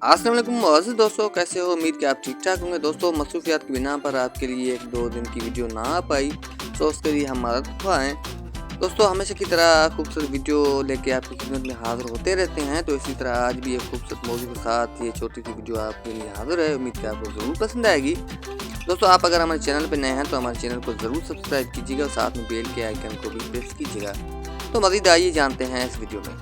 अस्सलाम वालेकुम मोअज़्ज़िज़ दोस्तों, कैसे हो? उम्मीद कि आप ठीक ठाक होंगे। दोस्तों, मसरूफियात की बिना पर आपके लिए 1-2 दिन की वीडियो ना आ पाई, तो उसके लिए हम माफ़ आएँ। दोस्तों, हमेशा की तरह खूबसूरत वीडियो लेके आपकी खिदमत में हाज़िर होते रहते हैं, तो इसी तरह आज भी एक खूबसूरत मौजू के साथ ये छोटी सी वीडियो आपके लिए हाज़िर है। उम्मीद कि आपको ज़रूर पसंद आएगी। दोस्तों, आप अगर हमारे चैनल पर नए हैं तो हमारे चैनल को ज़रूर सब्सक्राइब कीजिएगा और साथ में बेल के आइकन को भी प्रेस कीजिएगा। तो मज़ीद आइए जानते हैं इस वीडियो में।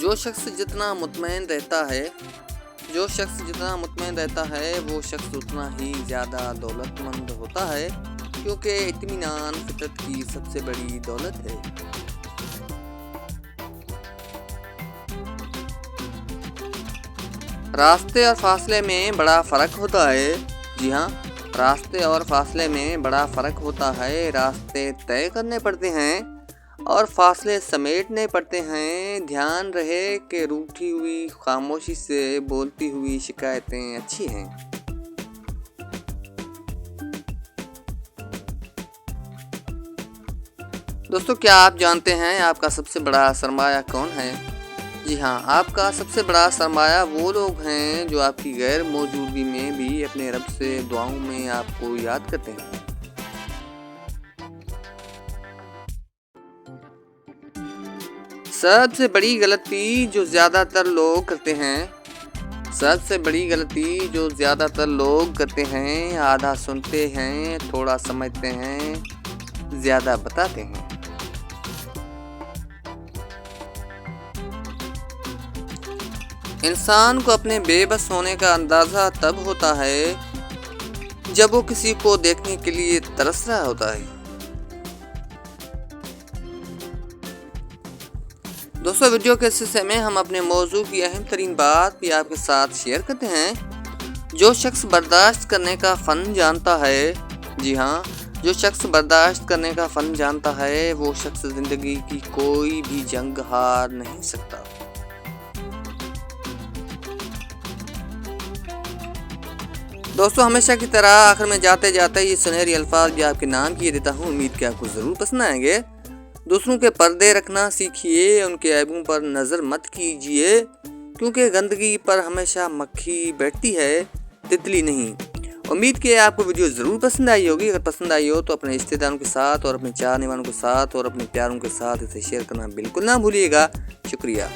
जो शख्स जितना मुतमईन रहता है वो शख्स उतना ही ज़्यादा दौलतमंद होता है, क्योंकि इत्मीनान फितरत की सबसे बड़ी दौलत है। रास्ते और फासले में बड़ा फ़र्क होता है। जी हाँ, रास्ते और फासले में बड़ा फ़र्क होता है। रास्ते तय करने पड़ते हैं और फासले समेटने पड़ते हैं। ध्यान रहे कि रूठी हुई खामोशी से बोलती हुई शिकायतें अच्छी हैं। दोस्तों, क्या आप जानते हैं आपका सबसे बड़ा सरमाया कौन है? जी हाँ, आपका सबसे बड़ा सरमाया वो लोग हैं जो आपकी गैर मौजूदगी में भी अपने रब से दुआओं में आपको याद करते हैं। सबसे बड़ी गलती जो ज़्यादातर लोग करते हैं, आधा सुनते हैं, थोड़ा समझते हैं, ज़्यादा बताते हैं। इंसान को अपने बेबस होने का अंदाज़ा तब होता है जब वो किसी को देखने के लिए तरस रहा होता है। दोस्तों, वीडियो के इस हिस्से में हम अपने मौजू की अहम तरीन बात भी आपके साथ शेयर करते हैं। जो शख्स बर्दाश्त करने का फ़न जानता है, जी हाँ, जो शख्स बर्दाश्त करने का फ़न जानता है वो शख्स ज़िंदगी की कोई भी जंग हार नहीं सकता। दोस्तों, हमेशा की तरह आखिर में जाते जाते ये सुनहरी अल्फाज भी आपके नाम किए देता हूँ। उम्मीद कि आपको ज़रूर पसंद आएंगे। दूसरों के पर्दे रखना सीखिए, उनके ऐबों पर नज़र मत कीजिए, क्योंकि गंदगी पर हमेशा मक्खी बैठती है, तितली नहीं। उम्मीद कि आपको वीडियो ज़रूर पसंद आई होगी। अगर पसंद आई हो तो अपने रिश्तेदारों के साथ और अपने चाहने वालों के साथ और अपने प्यारों के साथ इसे शेयर करना बिल्कुल ना भूलिएगा। शुक्रिया।